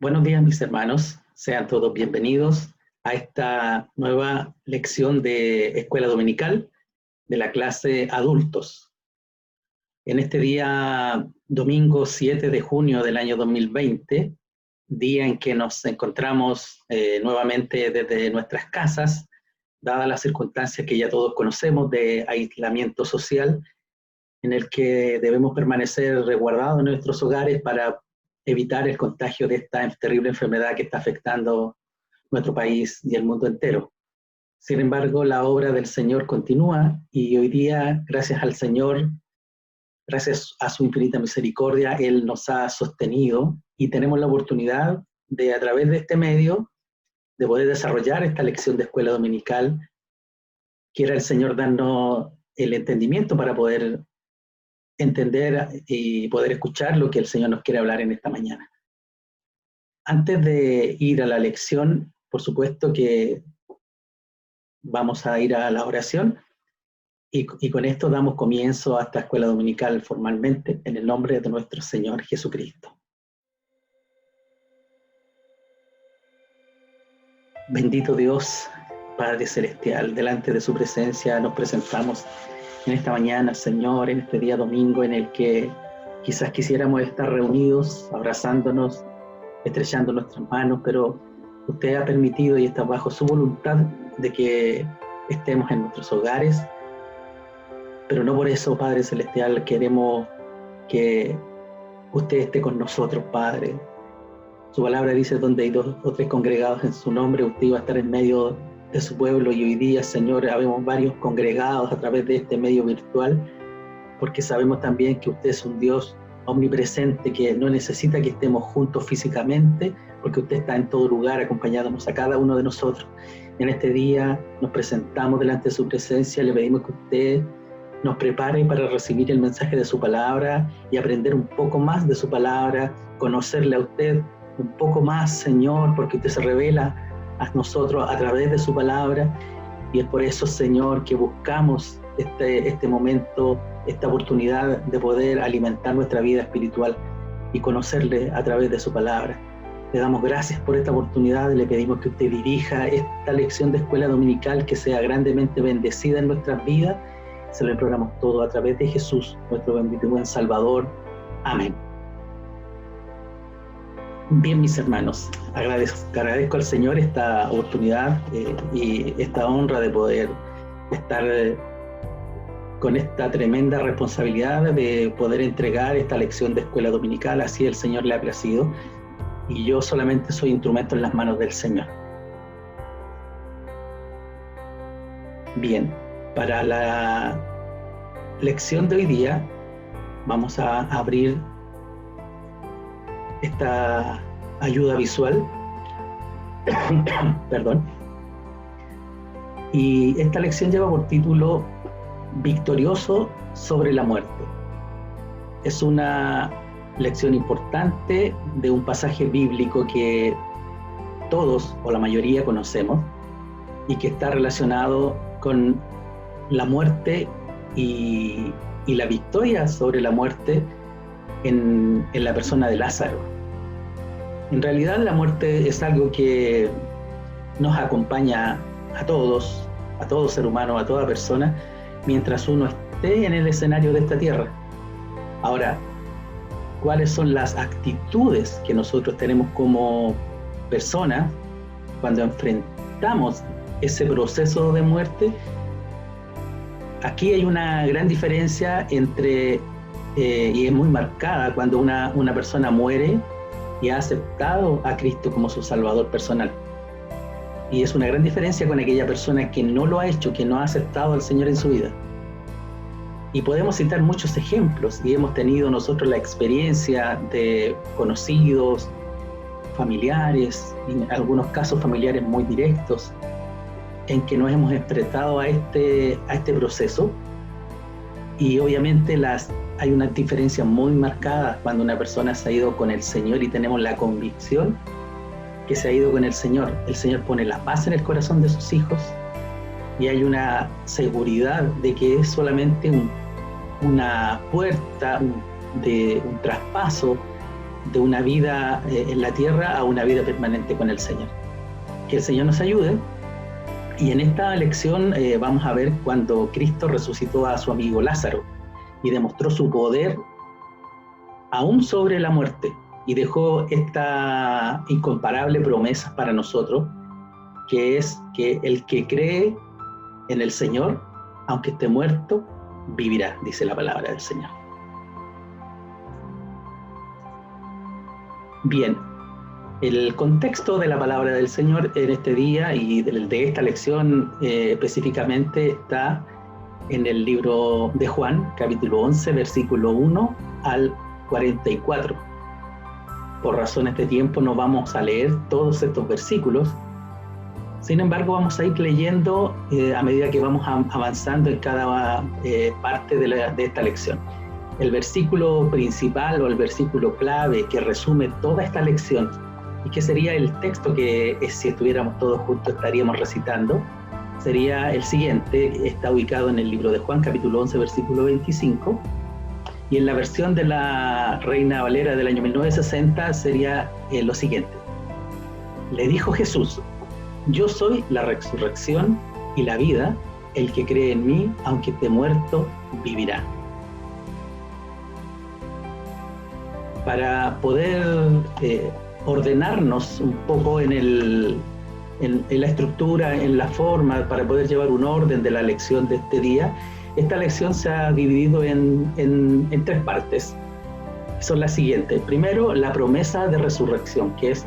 Buenos días, mis hermanos. Sean todos bienvenidos a esta nueva lección de Escuela Dominical de la clase Adultos. En este día, domingo 7 de junio del año 2020, día en que nos encontramos nuevamente desde nuestras casas, dadas las circunstancias que ya todos conocemos de aislamiento social, en el que debemos permanecer resguardados en nuestros hogares para evitar el contagio de esta terrible enfermedad que está afectando nuestro país y el mundo entero. Sin embargo, la obra del Señor continúa y hoy día, gracias al Señor, gracias a su infinita misericordia, Él nos ha sostenido y tenemos la oportunidad de, a través de este medio, de poder desarrollar esta lección de escuela dominical. Quiera el Señor darnos el entendimiento para poder entender y poder escuchar lo que el Señor nos quiere hablar en esta mañana. Antes de ir a la lección, por supuesto que vamos a ir a la oración y con esto damos comienzo a esta escuela dominical formalmente en el nombre de nuestro Señor Jesucristo. Bendito Dios, Padre Celestial, delante de su presencia nos presentamos en esta mañana, Señor, en este día domingo en el que quizás quisiéramos estar reunidos, abrazándonos, estrechando nuestras manos, pero usted ha permitido y está bajo su voluntad de que estemos en nuestros hogares, pero no por eso, Padre Celestial, queremos que usted esté con nosotros, Padre. Su palabra dice, donde hay 2 o 3 congregados en su nombre, usted iba a estar en medio de su pueblo, y hoy día, Señor, habemos varios congregados a través de este medio virtual, porque sabemos también que usted es un Dios omnipresente, que no necesita que estemos juntos físicamente, porque usted está en todo lugar acompañándonos a cada uno de nosotros. En este día nos presentamos delante de su presencia, le pedimos que usted nos prepare para recibir el mensaje de su palabra y aprender un poco más de su palabra, conocerle a usted un poco más, Señor, porque usted se revela a nosotros a través de su palabra, y es por eso, Señor, que buscamos este momento, esta oportunidad de poder alimentar nuestra vida espiritual y conocerle a través de su palabra. Le damos gracias por esta oportunidad, le pedimos que usted dirija esta lección de escuela dominical, que sea grandemente bendecida en nuestras vidas. Se lo imploramos todo a través de Jesús, nuestro bendito y buen Salvador. Amén. Bien, mis hermanos, agradezco al Señor esta oportunidad y esta honra de poder estar con esta tremenda responsabilidad de poder entregar esta lección de escuela dominical. Así el Señor le ha placido, y yo solamente soy instrumento en las manos del Señor. Bien, para la lección de hoy día vamos a abrir esta ayuda visual, perdón, y esta lección lleva por título Victorioso sobre la muerte. Es una lección importante de un pasaje bíblico que todos o la mayoría conocemos y que está relacionado con la muerte y la victoria sobre la muerte en la persona de Lázaro. En realidad, la muerte es algo que nos acompaña a todos, a todo ser humano, a toda persona, mientras uno esté en el escenario de esta tierra. Ahora, ¿cuáles son las actitudes que nosotros tenemos como personas cuando enfrentamos ese proceso de muerte? Aquí hay una gran diferencia entre y es muy marcada cuando una persona muere y ha aceptado a Cristo como su Salvador personal. Y es una gran diferencia con aquella persona que no lo ha hecho, que no ha aceptado al Señor en su vida. Y podemos citar muchos ejemplos, y hemos tenido nosotros la experiencia de conocidos, familiares, en algunos casos familiares muy directos, en que nos hemos enfrentado a este proceso. Y obviamente hay una diferencia muy marcada cuando una persona se ha ido con el Señor y tenemos la convicción que se ha ido con el Señor. El Señor pone la paz en el corazón de sus hijos y hay una seguridad de que es solamente una puerta, un traspaso de una vida en la tierra a una vida permanente con el Señor. Que el Señor nos ayude. Y en esta lección vamos a ver cuando Cristo resucitó a su amigo Lázaro y demostró su poder aún sobre la muerte, y dejó esta incomparable promesa para nosotros, que es que el que cree en el Señor, aunque esté muerto, vivirá, dice la palabra del Señor. Bien, el contexto de la palabra del Señor en este día y de esta lección específicamente está en el libro de Juan, capítulo 11, versículo 1 al 44. Por razones de tiempo no vamos a leer todos estos versículos. Sin embargo, vamos a ir leyendo a medida que vamos avanzando en cada parte de esta lección. El versículo principal o el versículo clave que resume toda esta lección y que sería el texto que si estuviéramos todos juntos estaríamos recitando, sería el siguiente. Está ubicado en el libro de Juan, capítulo 11, versículo 25, y en la versión de la Reina Valera del año 1960 sería lo siguiente. Le dijo Jesús: yo soy la resurrección y la vida, el que cree en mí, aunque esté muerto, vivirá. Para poder ordenarnos un poco en la estructura, en la forma, para poder llevar un orden de la lección de este día, esta lección se ha dividido en tres partes. Son las siguientes. Primero, la promesa de resurrección, que es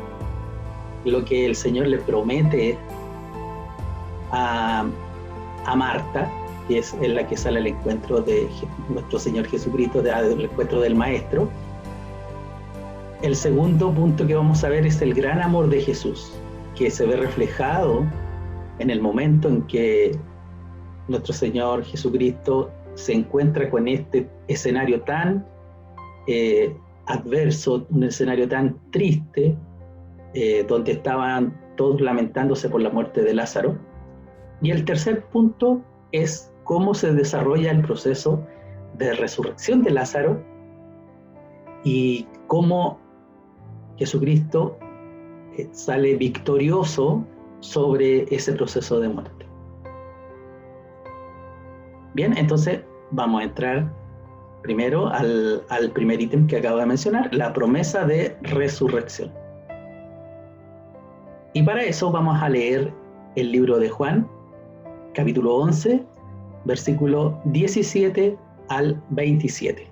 lo que el Señor le promete a Marta, que es en la que sale el encuentro de nuestro Señor Jesucristo, el encuentro del Maestro. El segundo punto que vamos a ver es el gran amor de Jesús, que se ve reflejado en el momento en que nuestro Señor Jesucristo se encuentra con este escenario tan adverso, un escenario tan triste, donde estaban todos lamentándose por la muerte de Lázaro. Y el tercer punto es cómo se desarrolla el proceso de resurrección de Lázaro y cómo Jesucristo sale victorioso sobre ese proceso de muerte. Bien, entonces vamos a entrar primero al primer ítem que acabo de mencionar, la promesa de resurrección. Y para eso vamos a leer el libro de Juan, capítulo 11, versículo 17 al 27.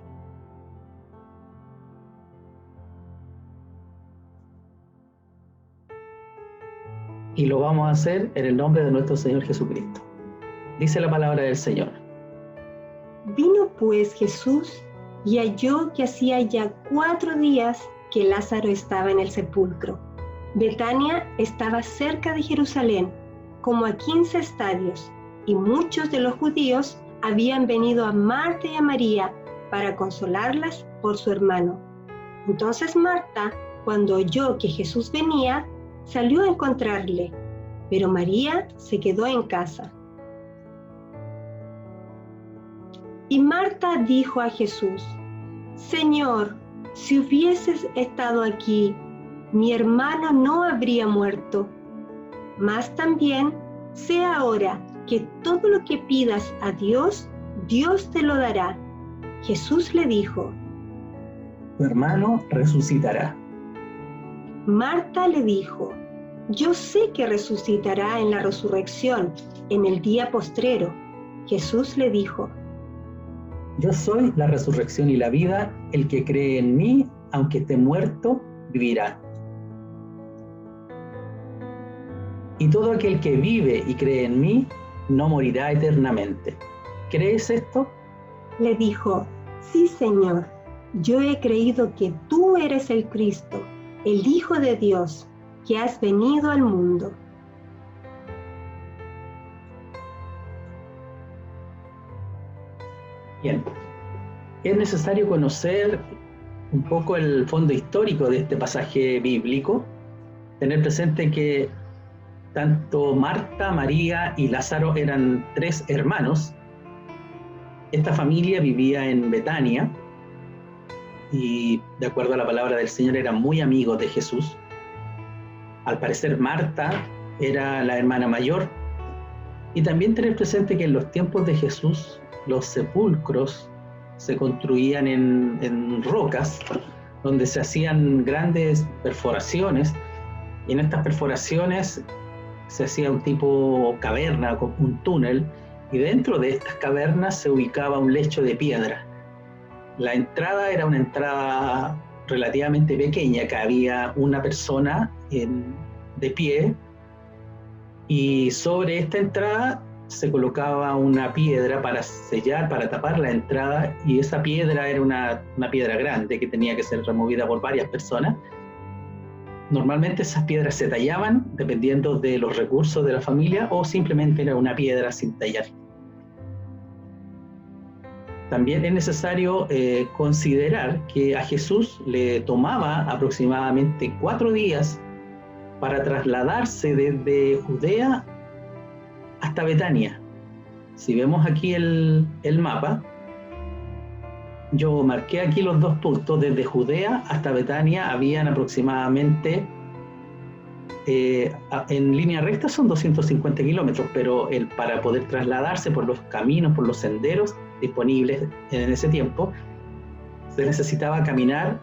Y lo vamos a hacer en el nombre de nuestro Señor Jesucristo. Dice la palabra del Señor. Vino pues Jesús y halló que hacía ya 4 días que Lázaro estaba en el sepulcro. Betania estaba cerca de Jerusalén, como a 15 estadios, y muchos de los judíos habían venido a Marta y a María para consolarlas por su hermano. Entonces Marta, cuando oyó que Jesús venía, salió a encontrarle, pero María se quedó en casa. Y Marta dijo a Jesús: Señor, si hubieses estado aquí, mi hermano no habría muerto. Mas también sé ahora que todo lo que pidas a Dios, Dios te lo dará. Jesús le dijo: Tu hermano resucitará. Marta le dijo: yo sé que resucitará en la resurrección, en el día postrero. Jesús le dijo: yo soy la resurrección y la vida, el que cree en mí, aunque esté muerto, vivirá. Y todo aquel que vive y cree en mí, no morirá eternamente. ¿Crees esto? Le dijo: sí, Señor, yo he creído que tú eres el Cristo, el Hijo de Dios, que has venido al mundo. Bien, es necesario conocer un poco el fondo histórico de este pasaje bíblico, tener presente que tanto Marta, María y Lázaro eran 3 hermanos. Esta familia vivía en Betania y de acuerdo a la palabra del Señor eran muy amigos de Jesús. Al parecer Marta era la hermana mayor, y también tener presente que en los tiempos de Jesús los sepulcros se construían en rocas, donde se hacían grandes perforaciones, y en estas perforaciones se hacía un tipo caverna, un túnel, y dentro de estas cavernas se ubicaba un lecho de piedra. La entrada era una entrada relativamente pequeña, que había una persona de pie, y sobre esta entrada se colocaba una piedra para sellar, para tapar la entrada, y esa piedra era una piedra grande que tenía que ser removida por varias personas. Normalmente esas piedras se tallaban dependiendo de los recursos de la familia, o simplemente era una piedra sin tallar. También es necesario considerar que a Jesús le tomaba aproximadamente 4 días para trasladarse desde Judea hasta Betania. Si vemos aquí el mapa, yo marqué aquí los 2 puntos. Desde Judea hasta Betania habían aproximadamente, en línea recta son 250 kilómetros, pero para poder trasladarse por los caminos, por los senderos disponibles en ese tiempo, se necesitaba caminar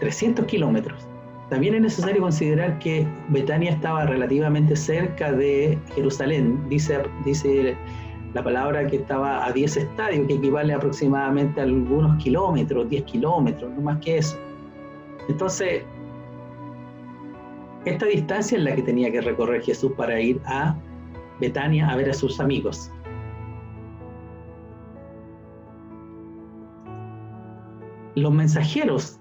300 kilómetros. También es necesario considerar que Betania estaba relativamente cerca de Jerusalén. Dice la palabra que estaba a 10 estadios, que equivale aproximadamente a algunos kilómetros, 10 kilómetros, no más que eso. Entonces, esta distancia es la que tenía que recorrer Jesús para ir a Betania a ver a sus amigos. Los mensajeros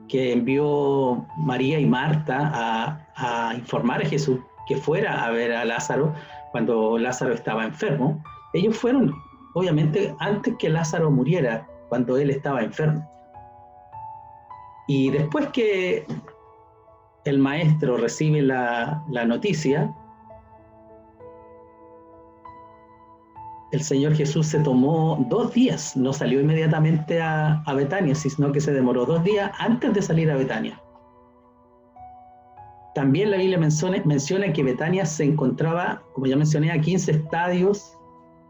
que envió María y Marta a informar a Jesús que fuera a ver a Lázaro cuando Lázaro estaba enfermo, ellos fueron obviamente antes que Lázaro muriera, cuando él estaba enfermo. Y después que el maestro recibe la noticia, el Señor Jesús se tomó 2 días, no salió inmediatamente a Betania, sino que se demoró 2 días antes de salir a Betania. También la Biblia menciona que Betania se encontraba, como ya mencioné, a 15 estadios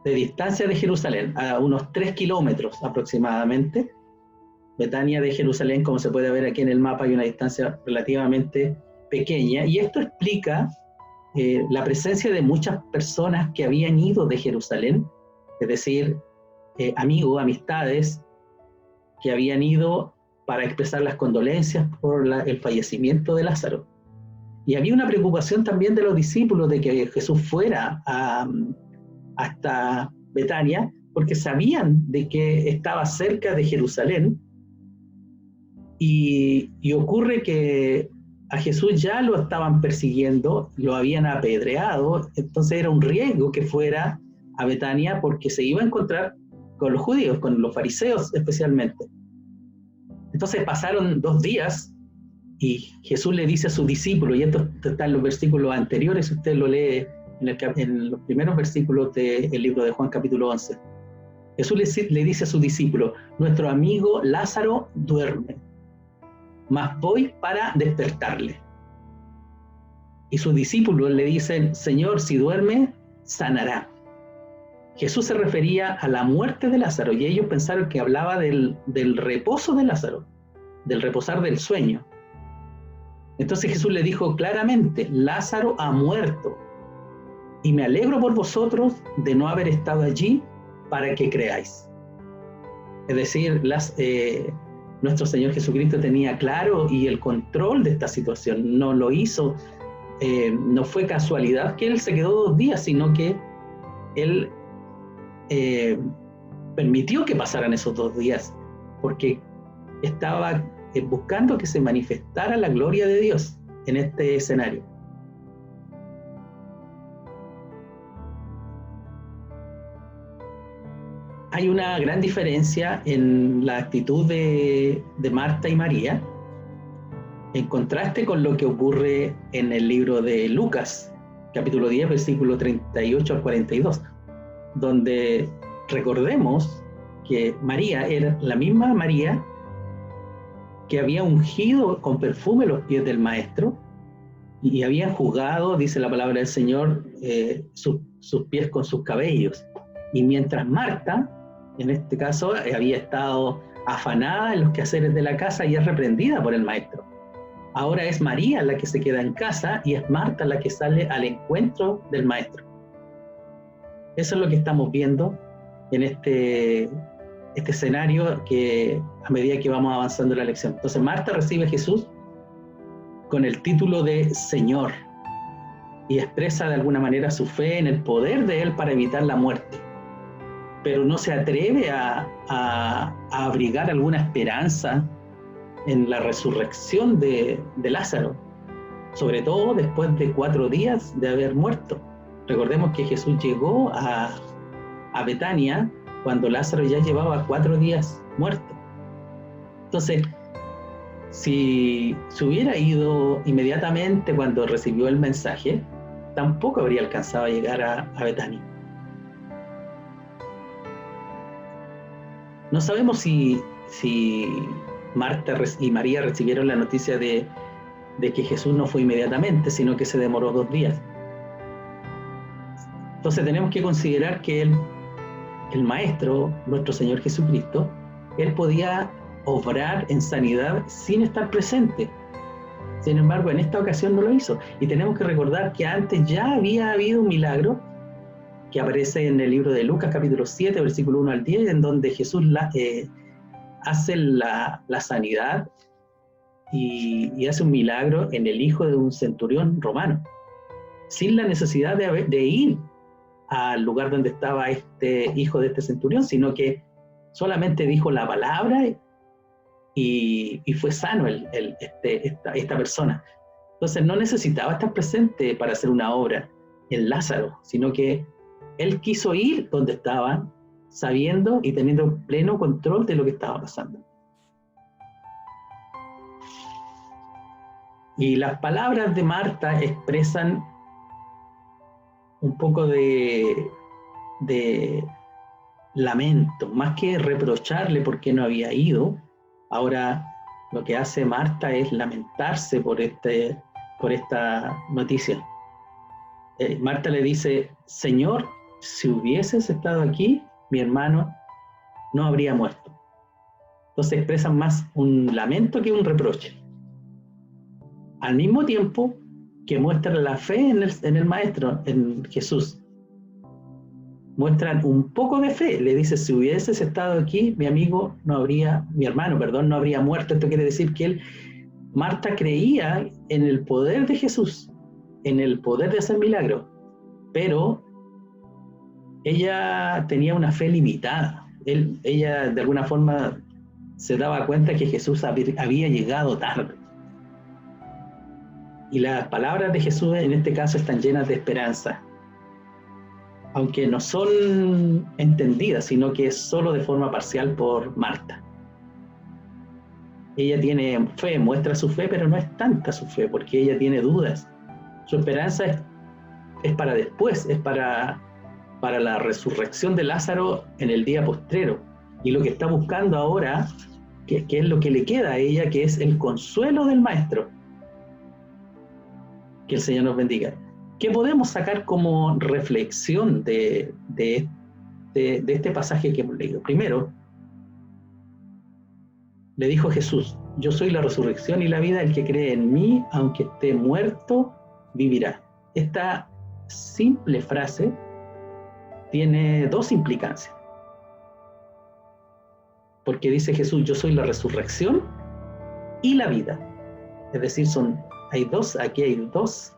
de distancia de Jerusalén, a unos 3 kilómetros aproximadamente. Betania de Jerusalén, como se puede ver aquí en el mapa, hay una distancia relativamente pequeña, y esto explica la presencia de muchas personas que habían ido de Jerusalén, es decir, amigos, amistades, que habían ido para expresar las condolencias por el fallecimiento de Lázaro. Y había una preocupación también de los discípulos de que Jesús fuera hasta Betania, porque sabían de que estaba cerca de Jerusalén, y ocurre que a Jesús ya lo estaban persiguiendo, lo habían apedreado, entonces era un riesgo que fuera a Betania porque se iba a encontrar con los judíos, con los fariseos especialmente. Entonces pasaron 2 días y Jesús le dice a sus discípulos, y esto está en los versículos anteriores, usted lo lee en los primeros versículos del libro de Juan capítulo 11. Jesús le dice a sus discípulos: nuestro amigo Lázaro duerme, mas voy para despertarle. Y sus discípulos le dicen: Señor, si duerme, sanará. Jesús se refería a la muerte de Lázaro, y ellos pensaron que hablaba del reposo de Lázaro, del reposar del sueño. Entonces Jesús le dijo claramente: Lázaro ha muerto, y me alegro por vosotros de no haber estado allí para que creáis. Es decir, nuestro Señor Jesucristo tenía claro y el control de esta situación. No lo hizo, no fue casualidad que Él se quedó 2 días, sino que Él permitió que pasaran esos 2 días, porque estaba buscando que se manifestara la gloria de Dios en este escenario. Hay una gran diferencia en la actitud de Marta y María, en contraste con lo que ocurre en el libro de Lucas, capítulo 10, versículo 38 al 42, donde recordemos que María era la misma María que había ungido con perfume los pies del maestro y había enjugado, dice la palabra del Señor, sus pies con sus cabellos. Y mientras Marta, en este caso, había estado afanada en los quehaceres de la casa y es reprendida por el maestro. Ahora es María la que se queda en casa y es Marta la que sale al encuentro del maestro. Eso es lo que estamos viendo en este escenario que a medida que vamos avanzando en la lección. Entonces Marta recibe a Jesús con el título de Señor y expresa de alguna manera su fe en el poder de Él para evitar la muerte, pero no se atreve a abrigar alguna esperanza en la resurrección de Lázaro, sobre todo después de 4 días de haber muerto. Recordemos que Jesús llegó a Betania cuando Lázaro ya llevaba 4 días muerto. Entonces, si se hubiera ido inmediatamente cuando recibió el mensaje, tampoco habría alcanzado a llegar a Betania. No sabemos si Marta y María recibieron la noticia de que Jesús no fue inmediatamente, sino que se demoró 2 días. Entonces tenemos que considerar que el Maestro, nuestro Señor Jesucristo, Él podía obrar en sanidad sin estar presente. Sin embargo, en esta ocasión no lo hizo. Y tenemos que recordar que antes ya había habido un milagro que aparece en el libro de Lucas, capítulo 7, versículo 1 al 10, en donde Jesús hace la sanidad y hace un milagro en el hijo de un centurión romano, sin la necesidad de ir al lugar donde estaba este hijo de este centurión, sino que solamente dijo la palabra y fue sano esta persona. Entonces no necesitaba estar presente para hacer una obra en Lázaro, sino que él quiso ir donde estaban, sabiendo y teniendo pleno control de lo que estaba pasando. Y las palabras de Marta expresan un poco de lamento, más que reprocharle por qué no había ido. Ahora lo que hace Marta es lamentarse por esta noticia. Marta le dice: Señor, si hubieses estado aquí, mi hermano no habría muerto. Entonces expresan más un lamento que un reproche. Al mismo tiempo que muestran la fe en el Maestro, en Jesús. Muestran un poco de fe. Le dice: si hubieses estado aquí, mi hermano no habría muerto. Esto quiere decir que Marta creía en el poder de Jesús, en el poder de hacer milagros, pero ella tenía una fe limitada. Ella de alguna forma se daba cuenta que Jesús había llegado tarde. Y las palabras de Jesús en este caso están llenas de esperanza, aunque no son entendidas, sino que es solo de forma parcial por Marta. Ella tiene fe, muestra su fe, pero no es tanta su fe, porque ella tiene dudas. Su esperanza es para después, es para la resurrección de Lázaro en el día postrero. Y lo que está buscando ahora, que es lo que le queda a ella, que es el consuelo del Maestro. Que el Señor nos bendiga. ¿Qué podemos sacar como reflexión de este pasaje que hemos leído? Primero, le dijo Jesús: yo soy la resurrección y la vida, el que cree en mí, aunque esté muerto, vivirá. Esta simple frase tiene 2 implicancias. Porque dice Jesús: yo soy la resurrección y la vida. Es decir, aquí hay 2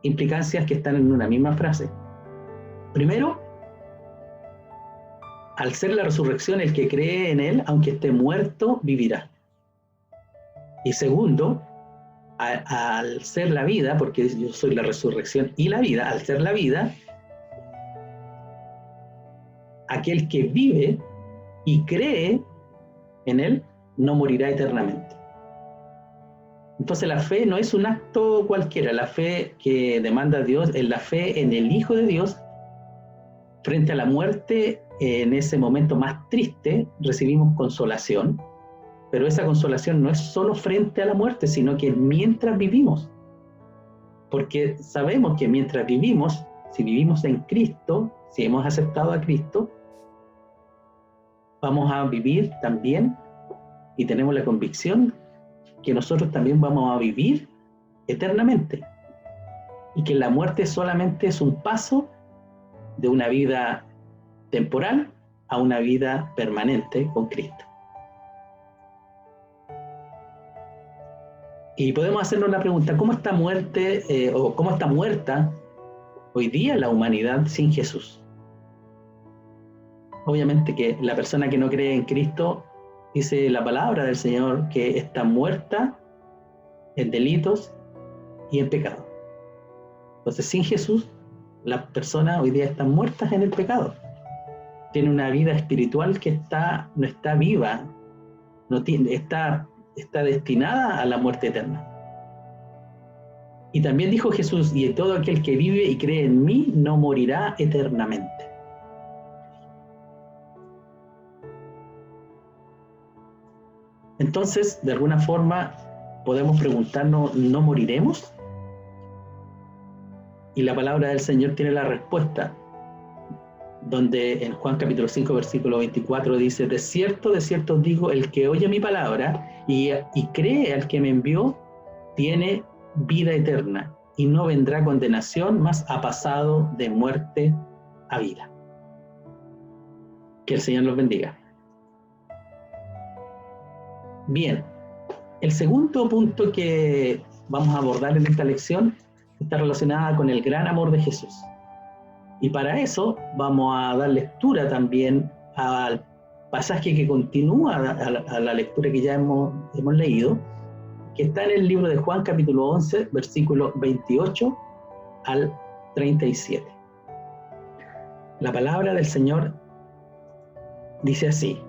implicancias que están en una misma frase. Primero, al ser la resurrección, el que cree en él, aunque esté muerto, vivirá. Y segundo, al ser la vida, porque yo soy la resurrección y la vida, al ser la vida, aquel que vive y cree en él no morirá eternamente. Entonces la fe no es un acto cualquiera. La fe que demanda Dios es la fe en el Hijo de Dios. Frente a la muerte, en ese momento más triste, recibimos consolación. Pero esa consolación no es solo frente a la muerte, sino que mientras vivimos. Porque sabemos que mientras vivimos, si vivimos en Cristo, si hemos aceptado a Cristo, vamos a vivir también, y tenemos la convicción que nosotros también vamos a vivir eternamente. Y que la muerte solamente es un paso de una vida temporal a una vida permanente con Cristo. Y podemos hacernos la pregunta, ¿cómo está cómo está muerta hoy día la humanidad sin Jesús? Obviamente que la persona que no cree en Cristo, dice la palabra del Señor, que está muerta en delitos y en pecado. Entonces, sin Jesús, las personas hoy día están muertas en el pecado. Tienen una vida espiritual que no está viva, está destinada a la muerte eterna. Y también dijo Jesús, y todo aquel que vive y cree en mí no morirá eternamente. Entonces, de alguna forma, podemos preguntarnos, ¿no moriremos? Y la palabra del Señor tiene la respuesta, donde en Juan capítulo 5, versículo 24 dice, de cierto os digo, el que oye mi palabra y cree al que me envió, tiene vida eterna, y no vendrá condenación, mas ha pasado de muerte a vida. Que el Señor los bendiga. Bien, el segundo punto que vamos a abordar en esta lección está relacionada con el gran amor de Jesús. Y para eso vamos a dar lectura también al pasaje que continúa a la lectura que ya hemos leído, que está en el libro de Juan capítulo 11, versículo 28 al 37. La palabra del Señor dice así.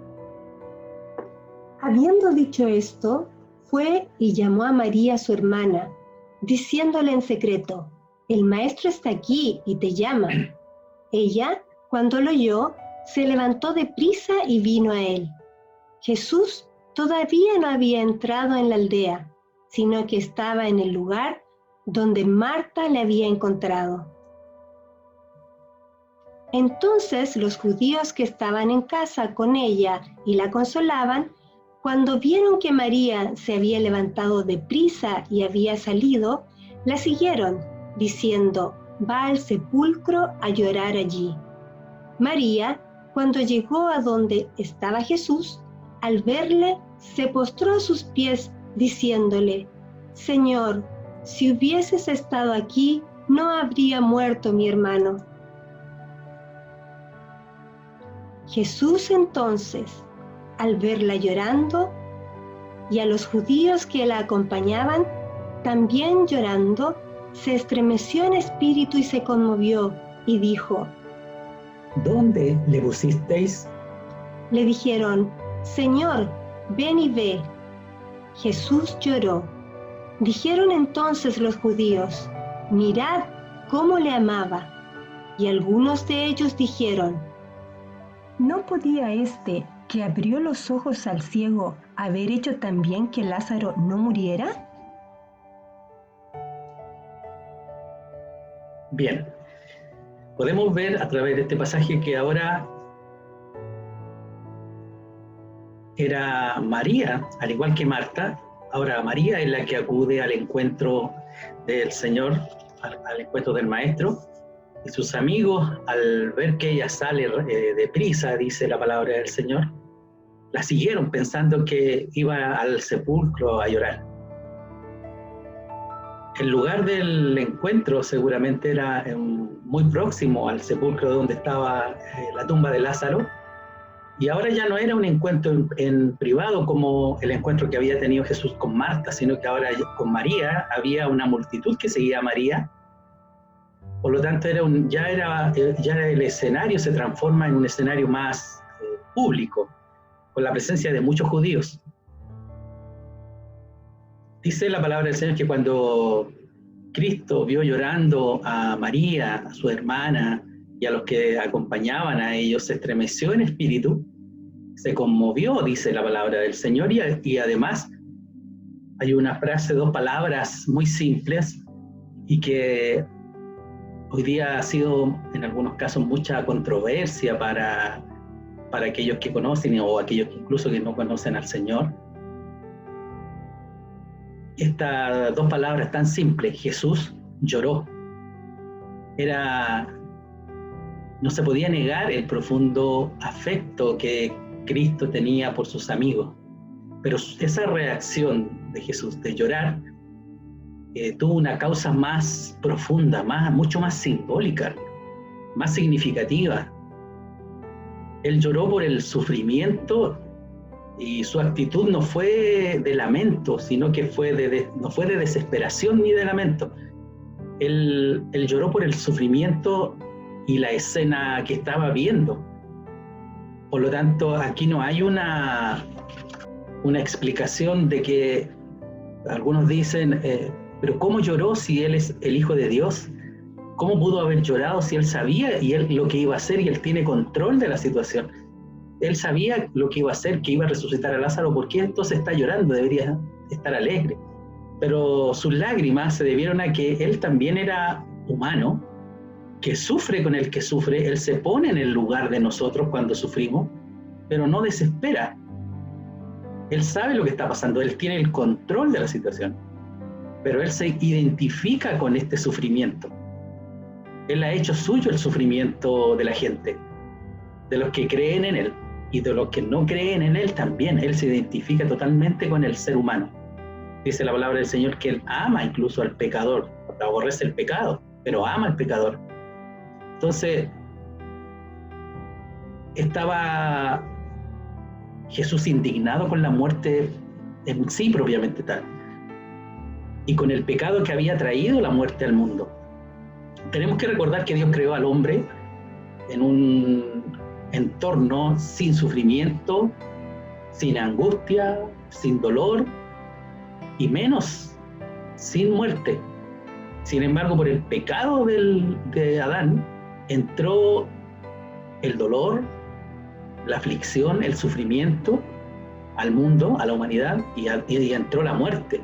Habiendo dicho esto, fue y llamó a María su hermana, diciéndole en secreto, el maestro está aquí y te llama. Ella, cuando lo oyó, se levantó de prisa y vino a él. Jesús todavía no había entrado en la aldea, sino que estaba en el lugar donde Marta le había encontrado. Entonces los judíos que estaban en casa con ella y la consolaban, cuando vieron que María se había levantado de prisa y había salido, la siguieron, diciendo, va al sepulcro a llorar allí. María, cuando llegó a donde estaba Jesús, al verle, se postró a sus pies, diciéndole, Señor, si hubieses estado aquí, no habría muerto mi hermano. Jesús entonces, al verla llorando, y a los judíos que la acompañaban, también llorando, se estremeció en espíritu y se conmovió, y dijo, ¿dónde le pusisteis? Le dijeron, Señor, ven y ve. Jesús lloró. Dijeron entonces los judíos, mirad cómo le amaba. Y algunos de ellos dijeron, ¿no podía este que abrió los ojos al ciego haber hecho también que Lázaro no muriera? Bien, podemos ver a través de este pasaje que ahora era María, al igual que Marta, ahora María es la que acude al encuentro del Señor, al encuentro del Maestro, y sus amigos, al ver que ella sale deprisa, dice la palabra del Señor, la siguieron pensando que iba al sepulcro a llorar. El lugar del encuentro seguramente era muy próximo al sepulcro donde estaba la tumba de Lázaro, y ahora ya no era un encuentro en privado como el encuentro que había tenido Jesús con Marta, sino que ahora con María había una multitud que seguía a María. Por lo tanto, ya el escenario se transforma en un escenario más público, con la presencia de muchos judíos. Dice la palabra del Señor que cuando Cristo vio llorando a María, a su hermana, y a los que acompañaban a ellos, se estremeció en espíritu se conmovió, dice la palabra del Señor, y además hay una frase, dos palabras muy simples y que hoy día ha sido en algunos casos mucha controversia para aquellos que conocen o aquellos que incluso que no conocen al Señor. Estas dos palabras tan simples, Jesús lloró. No se podía negar el profundo afecto que Cristo tenía por sus amigos, pero esa reacción de Jesús de llorar tuvo una causa más profunda, mucho más simbólica, más significativa. Él lloró por el sufrimiento y su actitud no fue de lamento, sino que no fue de desesperación ni de lamento. Él lloró por el sufrimiento y la escena que estaba viendo. Por lo tanto, aquí no hay una explicación de que algunos dicen, pero ¿cómo lloró si él es el Hijo de Dios? ¿Cómo pudo haber llorado si él sabía y él lo que iba a hacer y él tiene control de la situación? Él sabía lo que iba a hacer, que iba a resucitar a Lázaro. ¿Por qué entonces está llorando? Debería estar alegre. Pero sus lágrimas se debieron a que él también era humano, que sufre con el que sufre. Él se pone en el lugar de nosotros cuando sufrimos, pero no desespera. Él sabe lo que está pasando, él tiene el control de la situación, pero él se identifica con este sufrimiento. Él ha hecho suyo el sufrimiento de la gente, de los que creen en él y de los que no creen en él también. Él se identifica totalmente con el ser humano. Dice la palabra del Señor que él ama incluso al pecador, aborrece el pecado, pero ama al pecador. Entonces, estaba Jesús indignado con la muerte en sí propiamente tal, y con el pecado que había traído la muerte al mundo. Tenemos que recordar que Dios creó al hombre en un entorno sin sufrimiento, sin angustia, sin dolor, y menos sin muerte. Sin embargo, por el pecado de Adán, entró el dolor, la aflicción, el sufrimiento al mundo, a la humanidad, y entró la muerte.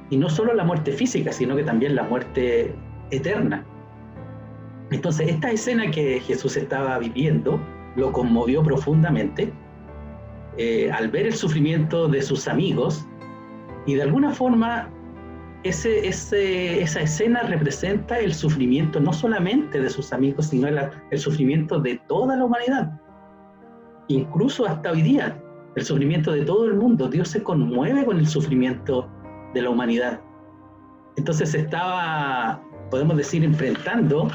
Y no solo la muerte física, sino que también la muerte eterna. Entonces, esta escena que Jesús estaba viviendo lo conmovió profundamente al ver el sufrimiento de sus amigos, y de alguna forma esa escena representa el sufrimiento no solamente de sus amigos, sino el sufrimiento de toda la humanidad. Incluso hasta hoy día, el sufrimiento de todo el mundo. Dios se conmueve con el sufrimiento de la humanidad. Entonces estaba, podemos decir, enfrentando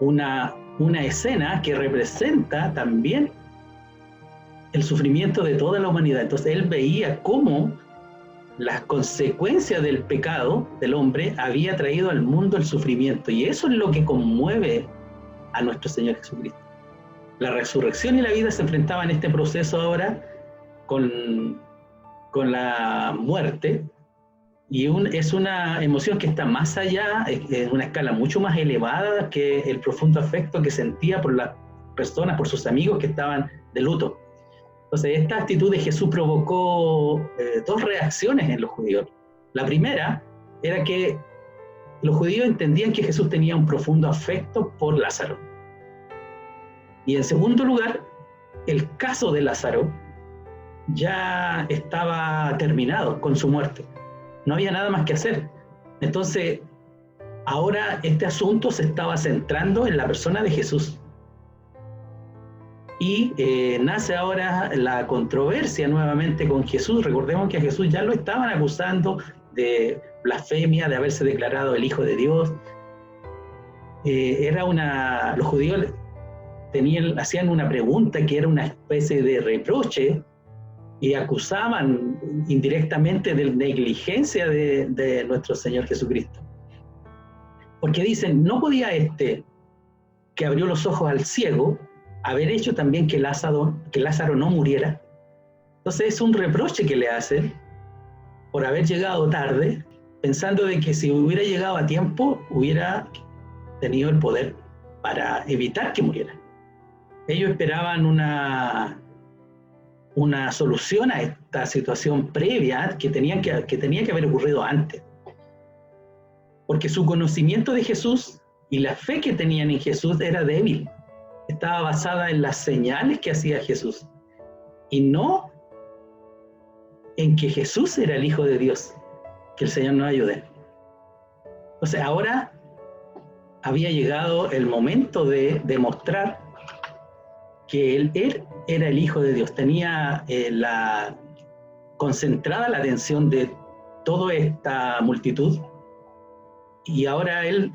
una escena que representa también el sufrimiento de toda la humanidad. Entonces él veía cómo las consecuencias del pecado del hombre había traído al mundo el sufrimiento, y eso es lo que conmueve a nuestro Señor Jesucristo. La resurrección y la vida se enfrentaban en este proceso ahora con la muerte, y es una emoción que está más allá, en una escala mucho más elevada que el profundo afecto que sentía por las personas, por sus amigos que estaban de luto. Entonces, esta actitud de Jesús provocó dos reacciones en los judíos. La primera era que los judíos entendían que Jesús tenía un profundo afecto por Lázaro. Y en segundo lugar, el caso de Lázaro ya estaba terminado con su muerte. No había nada más que hacer. Entonces, ahora este asunto se estaba centrando en la persona de Jesús. Y nace ahora la controversia nuevamente con Jesús. Recordemos que a Jesús ya lo estaban acusando de blasfemia, de haberse declarado el Hijo de Dios. Los judíos hacían una pregunta que era una especie de reproche, y acusaban indirectamente de negligencia de nuestro Señor Jesucristo. Porque dicen, ¿no podía que abrió los ojos al ciego haber hecho también que Lázaro no muriera? Entonces es un reproche que le hacen por haber llegado tarde, pensando de que si hubiera llegado a tiempo, hubiera tenido el poder para evitar que muriera. Ellos esperaban una solución a esta situación previa que tenía que haber ocurrido antes. Porque su conocimiento de Jesús y la fe que tenían en Jesús era débil. Estaba basada en las señales que hacía Jesús y no en que Jesús era el Hijo de Dios. Que el Señor nos ayude. Entonces ahora había llegado el momento de demostrar que él era el Hijo de Dios. Tenía concentrada la atención de toda esta multitud, y ahora él,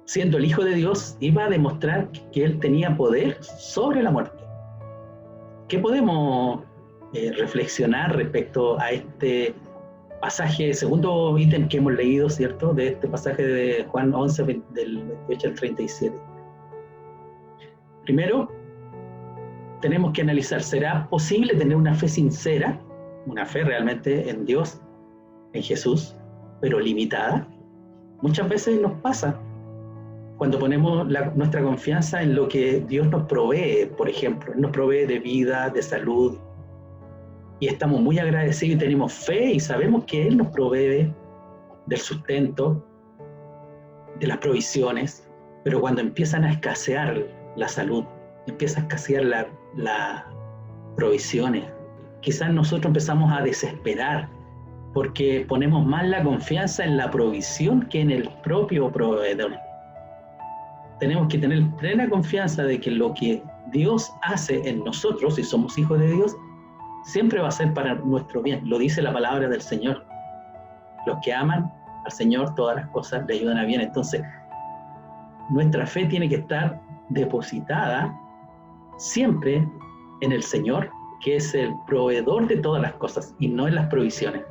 siendo el Hijo de Dios, iba a demostrar que él tenía poder sobre la muerte. ¿Qué podemos reflexionar respecto a este pasaje, segundo ítem que hemos leído, ¿cierto? De este pasaje de Juan 11, del 28 al 37. Primero, tenemos que analizar, ¿será posible tener una fe sincera, una fe realmente en Dios, en Jesús, pero limitada? Muchas veces nos pasa cuando ponemos nuestra confianza en lo que Dios nos provee. Por ejemplo, nos provee de vida, de salud, y estamos muy agradecidos y tenemos fe y sabemos que Él nos provee del sustento, de las provisiones, pero cuando empiezan a escasear la salud, empieza a escasear las provisiones, quizás nosotros empezamos a desesperar porque ponemos más la confianza en la provisión que en el propio proveedor. Tenemos que tener plena confianza de que lo que Dios hace en nosotros, si somos hijos de Dios, siempre va a ser para nuestro bien. Lo dice la palabra del Señor. Los que aman al Señor, todas las cosas le ayudan a bien. Entonces, nuestra fe tiene que estar depositada siempre en el Señor, que es el proveedor de todas las cosas, y no en las provisiones.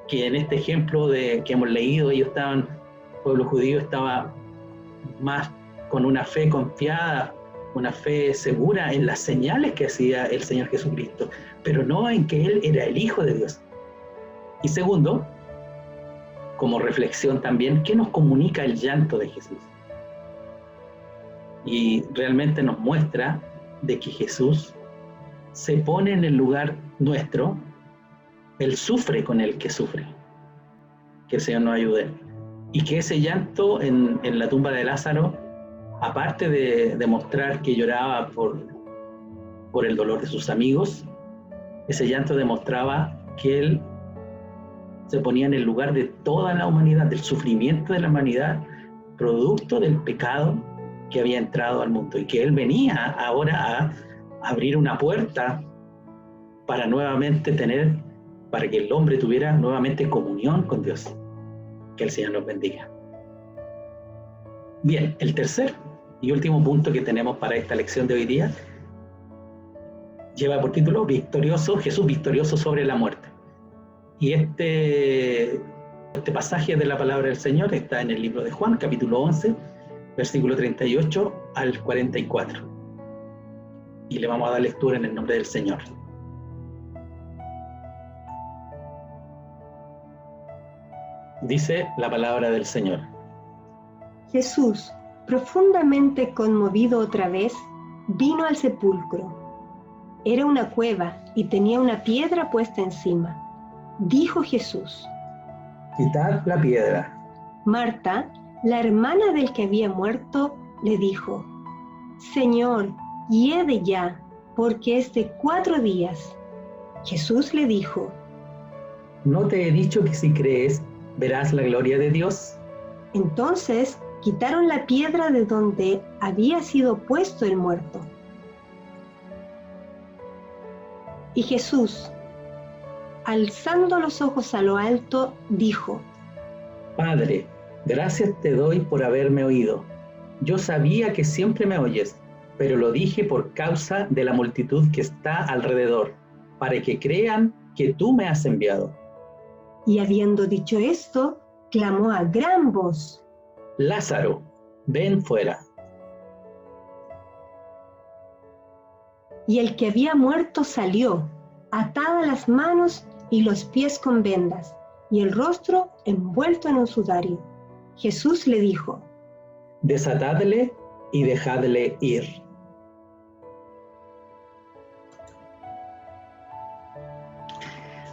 Que en este ejemplo que hemos leído, el pueblo judío estaba más con una fe confiada, una fe segura en las señales que hacía el Señor Jesucristo, pero no en que Él era el Hijo de Dios. Y segundo, como reflexión también, ¿qué nos comunica el llanto de Jesús? Y realmente nos muestra de que Jesús se pone en el lugar nuestro, Él sufre con el que sufre. Que el Señor nos ayude. Y que ese llanto en la tumba de Lázaro, aparte de demostrar que lloraba por el dolor de sus amigos, ese llanto demostraba que Él se ponía en el lugar de toda la humanidad, del sufrimiento de la humanidad, producto del pecado que había entrado al mundo, y que Él venía ahora a abrir una puerta para nuevamente para que el hombre tuviera nuevamente comunión con Dios. Que el Señor nos bendiga. Bien, el tercer y último punto que tenemos para esta lección de hoy día lleva por título Jesús victorioso sobre la muerte. Y este pasaje de la palabra del Señor está en el libro de Juan, capítulo 11, versículo 38 al 44. Y le vamos a dar lectura en el nombre del Señor. Dice la palabra del Señor. Jesús, profundamente conmovido otra vez, vino al sepulcro. Era una cueva y tenía una piedra puesta encima. Dijo Jesús: Quitad la piedra. Marta, la hermana del que había muerto, le dijo: Señor, hiede ya, porque es de 4 días. Jesús le dijo: ¿No te he dicho que si crees, verás la gloria de Dios? Entonces quitaron la piedra de donde había sido puesto el muerto. Y Jesús, alzando los ojos a lo alto, dijo: Padre, gracias te doy por haberme oído. Yo sabía que siempre me oyes, pero lo dije por causa de la multitud que está alrededor, para que crean que tú me has enviado. Y habiendo dicho esto, clamó a gran voz: Lázaro, ven fuera. Y el que había muerto salió, atadas las manos y los pies con vendas, y el rostro envuelto en un sudario. Jesús le dijo: Desatadle y dejadle ir.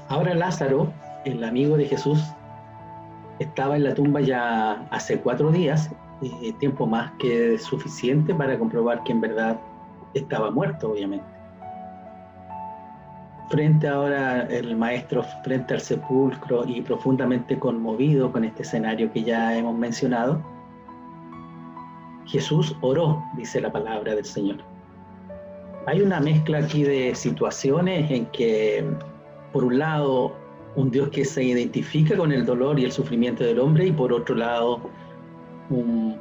Ahora Lázaro, el amigo de Jesús, estaba en la tumba ya hace 4 días, tiempo más que suficiente para comprobar que en verdad estaba muerto, obviamente. Frente ahora el maestro, frente al sepulcro y profundamente conmovido con este escenario que ya hemos mencionado, Jesús oró, dice la palabra del Señor. Hay una mezcla aquí de situaciones en que, por un lado, un Dios que se identifica con el dolor y el sufrimiento del hombre, y por otro lado, un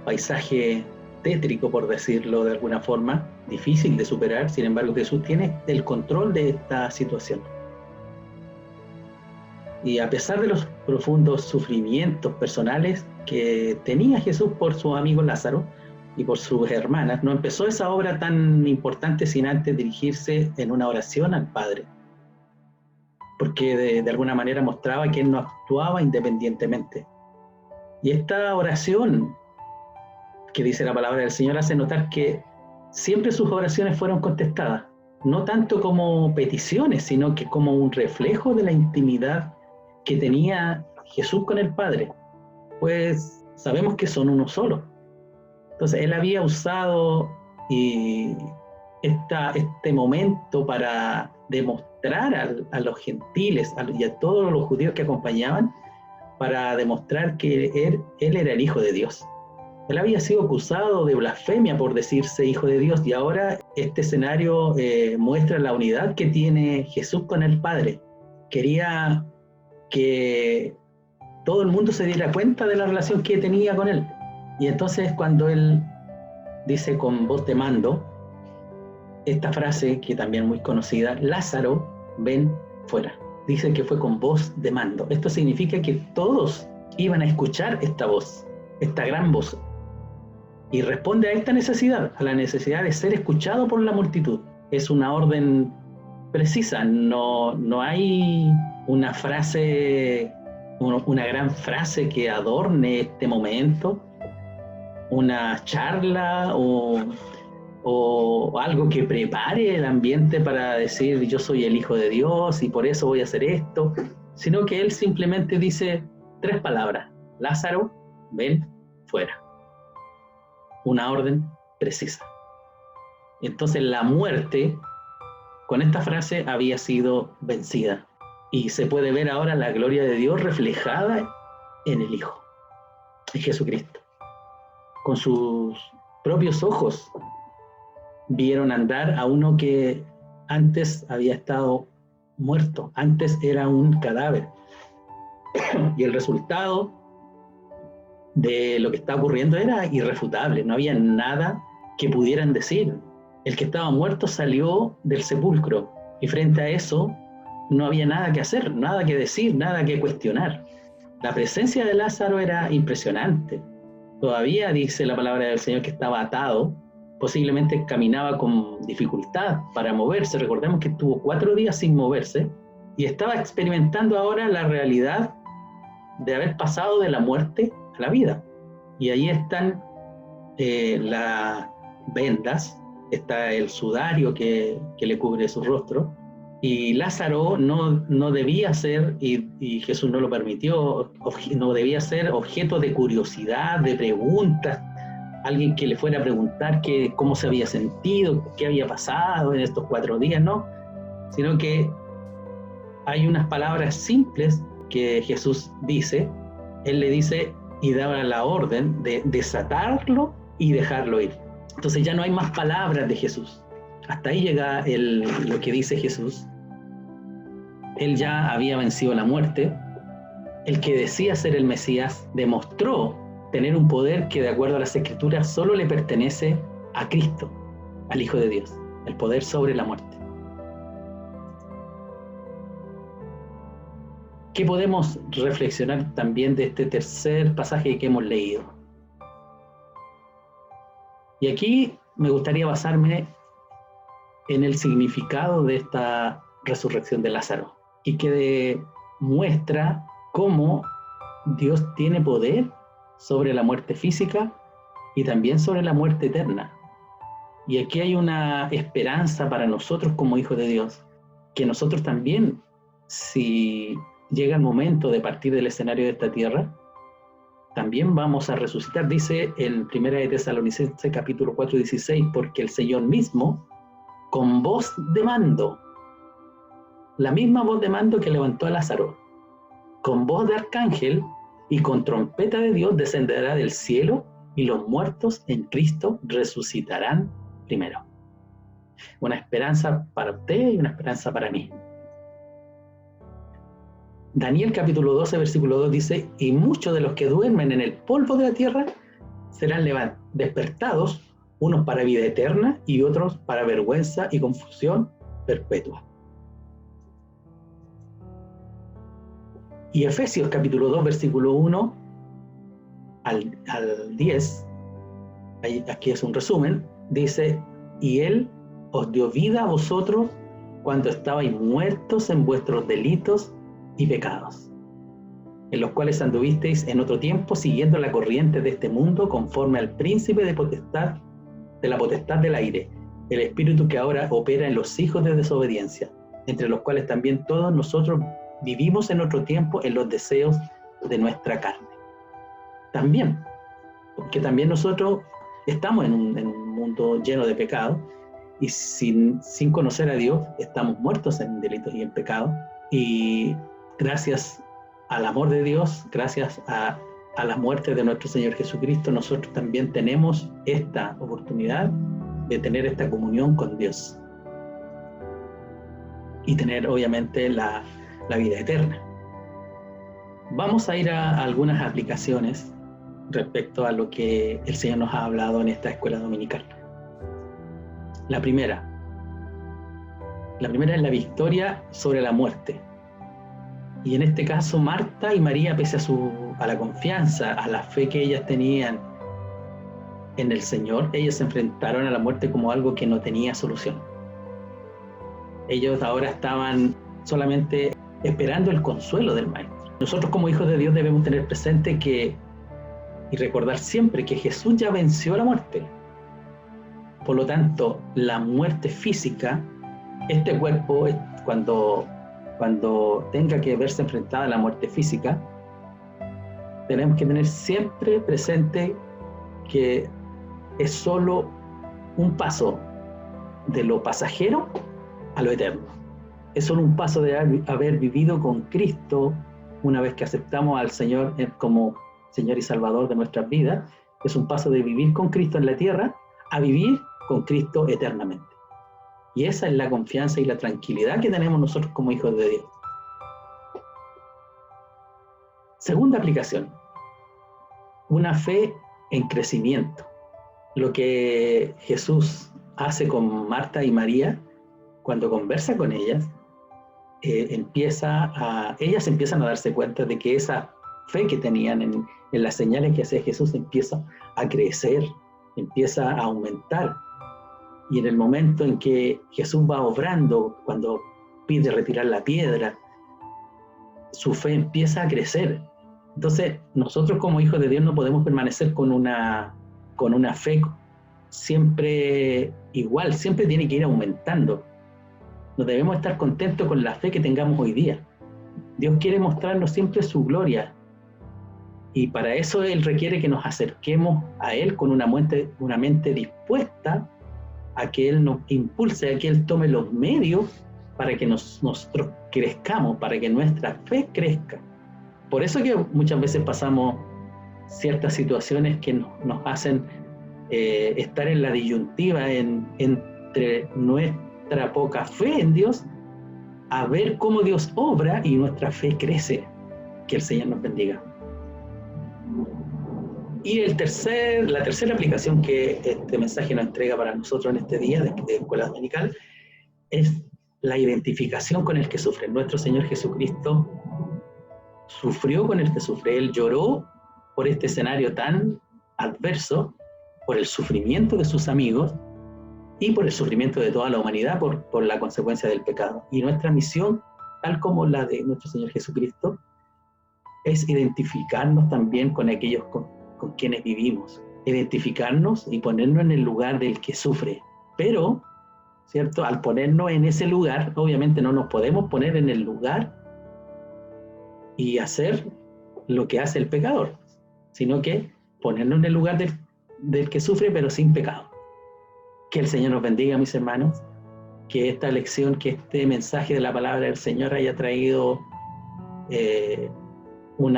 paisaje tétrico, por decirlo de alguna forma, difícil de superar. Sin embargo, Jesús tiene el control de esta situación. Y a pesar de los profundos sufrimientos personales que tenía Jesús por su amigo Lázaro y por sus hermanas, no empezó esa obra tan importante sin antes dirigirse en una oración al Padre, porque de alguna manera mostraba que él no actuaba independientemente. Y esta oración que dice la palabra del Señor hace notar que siempre sus oraciones fueron contestadas, no tanto como peticiones, sino que como un reflejo de la intimidad que tenía Jesús con el Padre, pues sabemos que son uno solo. Entonces él había usado este momento para demostrar a los gentiles y a todos los judíos que acompañaban, para demostrar que él era el Hijo de Dios. Él había sido acusado de blasfemia por decirse Hijo de Dios, y ahora este escenario muestra la unidad que tiene Jesús con el Padre. Quería que todo el mundo se diera cuenta de la relación que tenía con él. Y entonces cuando él dice con voz de mando, esta frase que también es muy conocida, Lázaro, ven fuera. Dice que fue con voz de mando. Esto significa que todos iban a escuchar esta voz, esta gran voz. Y responde a esta necesidad, a la necesidad de ser escuchado por la multitud. Es una orden precisa, no hay una frase, una gran frase que adorne este momento, una charla o algo que prepare el ambiente para decir yo soy el Hijo de Dios y por eso voy a hacer esto, sino que él simplemente dice 3 palabras: Lázaro, ven fuera. Una orden precisa. Entonces la muerte, con esta frase, había sido vencida. Y se puede ver ahora la gloria de Dios reflejada en el Hijo, en Jesucristo. Con sus propios ojos vieron andar a uno que antes había estado muerto, antes era un cadáver. Y el resultado de lo que está ocurriendo era irrefutable, no había nada que pudieran decir. El que estaba muerto salió del sepulcro, y frente a eso no había nada que hacer, nada que decir, nada que cuestionar. La presencia de Lázaro era impresionante. Todavía dice la palabra del Señor que estaba atado, posiblemente caminaba con dificultad para moverse. Recordemos que estuvo 4 días sin moverse y estaba experimentando ahora la realidad de haber pasado de la muerte a la vida. Y ahí están las vendas, está el sudario que le cubre su rostro, y Lázaro no debía ser, y Jesús no lo permitió, no debía ser objeto de curiosidad, de preguntas, alguien que le fuera a preguntar cómo se había sentido, qué había pasado en estos 4 días, no, sino que hay unas palabras simples que Jesús dice. Él le dice y daba la orden de desatarlo y dejarlo ir. Entonces ya no hay más palabras de Jesús. Hasta ahí llega lo que dice Jesús. Él ya había vencido la muerte. El que decía ser el Mesías demostró tener un poder que, de acuerdo a las Escrituras, solo le pertenece a Cristo, al Hijo de Dios, el poder sobre la muerte. ¿Qué podemos reflexionar también de este tercer pasaje que hemos leído? Y aquí me gustaría basarme en el significado de esta resurrección de Lázaro, y que muestra cómo Dios tiene poder sobre la muerte física y también sobre la muerte eterna. Y aquí hay una esperanza para nosotros como hijos de Dios, que nosotros también si llega el momento de partir del escenario de esta tierra, también vamos a resucitar. Dice en 1 de Tesalonicenses capítulo 4, 16, porque el Señor mismo, con voz de mando, la misma voz de mando que levantó a Lázaro, con voz de arcángel y con trompeta de Dios descenderá del cielo, y los muertos en Cristo resucitarán primero. Una esperanza para usted y una esperanza para mí. Daniel capítulo 12, versículo 2 dice, y muchos de los que duermen en el polvo de la tierra serán despertados, unos para vida eterna y otros para vergüenza y confusión perpetua. Y Efesios capítulo 2, versículo 1 al 10, aquí es un resumen, dice, y Él os dio vida a vosotros cuando estabais muertos en vuestros delitos y pecados, en los cuales anduvisteis en otro tiempo siguiendo la corriente de este mundo conforme al príncipe de la potestad del aire, el espíritu que ahora opera en los hijos de desobediencia, entre los cuales también todos nosotros vivimos en otro tiempo en los deseos de nuestra carne. También, porque también nosotros estamos en un mundo lleno de pecado y sin conocer a Dios estamos muertos en delitos y en pecado, y gracias al amor de Dios, gracias a la muerte de nuestro Señor Jesucristo, nosotros también tenemos esta oportunidad de tener esta comunión con Dios y tener obviamente la vida eterna. Vamos a ir a algunas aplicaciones respecto a lo que el Señor nos ha hablado en esta escuela dominical. La primera es la victoria sobre la muerte. Y en este caso, Marta y María, pese a la confianza, a la fe que ellas tenían en el Señor, ellas se enfrentaron a la muerte como algo que no tenía solución. Ellos ahora estaban solamente esperando el consuelo del Maestro. Nosotros como hijos de Dios debemos tener presente y recordar siempre que Jesús ya venció la muerte. Por lo tanto, la muerte física, este cuerpo, cuando tenga que verse enfrentada a la muerte física, tenemos que tener siempre presente que es solo un paso de lo pasajero a lo eterno. Es solo un paso de haber vivido con Cristo una vez que aceptamos al Señor como Señor y Salvador de nuestras vidas. Es un paso de vivir con Cristo en la tierra a vivir con Cristo eternamente. Y esa es la confianza y la tranquilidad que tenemos nosotros como hijos de Dios. Segunda aplicación, una fe en crecimiento. Lo que Jesús hace con Marta y María, cuando conversa con ellas, ellas empiezan a darse cuenta de que esa fe que tenían en las señales que hacía Jesús empieza a crecer, empieza a aumentar. Y en el momento en que Jesús va obrando, cuando pide retirar la piedra, su fe empieza a crecer. Entonces, nosotros como hijos de Dios no podemos permanecer con una fe siempre igual, siempre tiene que ir aumentando. No debemos estar contentos con la fe que tengamos hoy día. Dios quiere mostrarnos siempre su gloria. Y para eso Él requiere que nos acerquemos a Él con una mente dispuesta a que Él nos impulse, a que Él tome los medios para que nosotros crezcamos, para que nuestra fe crezca. Por eso que muchas veces pasamos ciertas situaciones que nos hacen estar en la disyuntiva entre nuestra poca fe en Dios, a ver cómo Dios obra y nuestra fe crece. Que el Señor nos bendiga. Y la tercera aplicación que este mensaje nos entrega para nosotros en este día de escuela dominical es la identificación con el que sufre. Nuestro Señor Jesucristo sufrió con el que sufre. Él lloró por este escenario tan adverso, por el sufrimiento de sus amigos y por el sufrimiento de toda la humanidad por la consecuencia del pecado. Y nuestra misión, tal como la de nuestro Señor Jesucristo, es identificarnos también con aquellos con quienes vivimos, identificarnos y ponernos en el lugar del que sufre, pero ¿cierto? Al ponernos en ese lugar, obviamente no nos podemos poner en el lugar y hacer lo que hace el pecador, sino que ponernos en el lugar del que sufre, pero sin pecado. Que el Señor nos bendiga, mis hermanos, que esta lección, que este mensaje de la palabra del Señor haya traído un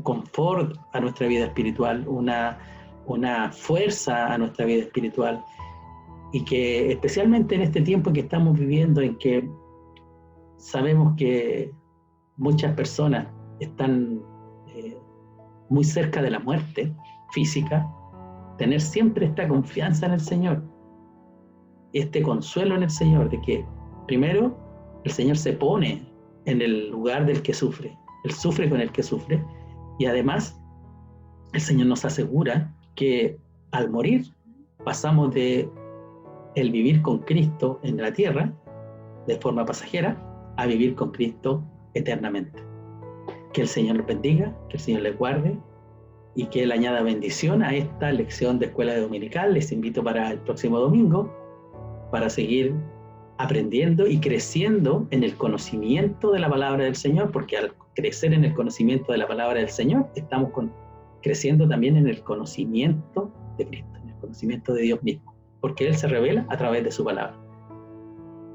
confort a nuestra vida espiritual, una fuerza a nuestra vida espiritual, y que especialmente en este tiempo que estamos viviendo, en que sabemos que muchas personas están muy cerca de la muerte física, tener siempre esta confianza en el Señor, este consuelo en el Señor, de que primero el Señor se pone en el lugar del que sufre, Él sufre con el que sufre, y además el Señor nos asegura que al morir pasamos de el vivir con Cristo en la tierra de forma pasajera a vivir con Cristo eternamente. Que el Señor los bendiga, que el Señor les guarde y que Él añada bendición a esta lección de escuela dominical. Les invito para el próximo domingo para seguir aprendiendo y creciendo en el conocimiento de la palabra del Señor, porque al crecer en el conocimiento de la palabra del Señor estamos creciendo también en el conocimiento de Cristo, en el conocimiento de Dios mismo, porque Él se revela a través de su palabra.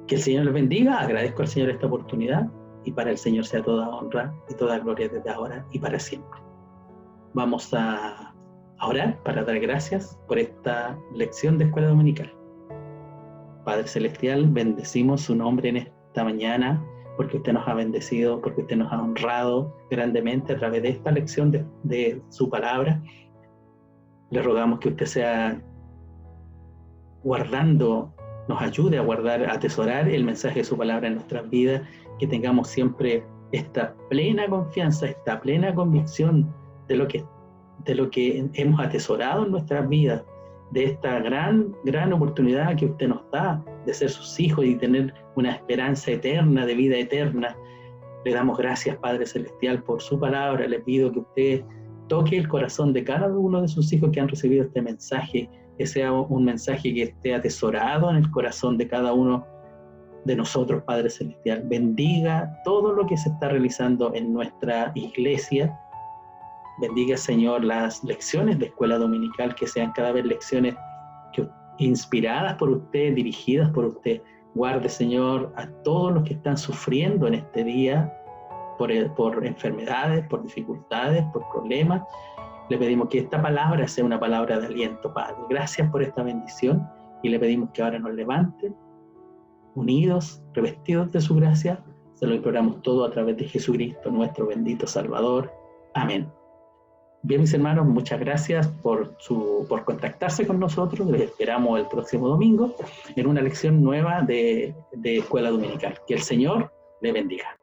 Que el Señor les bendiga, agradezco al Señor esta oportunidad, y para el Señor sea toda honra y toda gloria desde ahora y para siempre. Vamos a orar para dar gracias por esta lección de escuela dominical. Padre Celestial, bendecimos su nombre en esta mañana, porque usted nos ha bendecido, porque usted nos ha honrado grandemente a través de esta lección de su palabra. Le rogamos que usted sea guardando, nos ayude a guardar, a atesorar el mensaje de su palabra en nuestras vidas, que tengamos siempre esta plena confianza, esta plena convicción de lo que hemos atesorado en nuestras vidas, de esta gran oportunidad que usted nos da de ser sus hijos y tener una esperanza eterna, de vida eterna. Le damos gracias, Padre Celestial, por su palabra. Le pido que usted toque el corazón de cada uno de sus hijos que han recibido este mensaje, que sea un mensaje que esté atesorado en el corazón de cada uno de nosotros, Padre Celestial. Bendiga todo lo que se está realizando en nuestra iglesia. Bendiga, Señor, las lecciones de escuela dominical, que sean cada vez lecciones inspiradas por usted, dirigidas por usted. Guarde, Señor, a todos los que están sufriendo en este día por enfermedades, por dificultades, por problemas. Le pedimos que esta palabra sea una palabra de aliento, Padre. Gracias por esta bendición y le pedimos que ahora nos levante, unidos, revestidos de su gracia. Se lo imploramos todo a través de Jesucristo, nuestro bendito Salvador. Amén. Bien, mis hermanos, muchas gracias por contactarse con nosotros. Les esperamos el próximo domingo en una lección nueva de escuela dominical. Que el Señor le bendiga.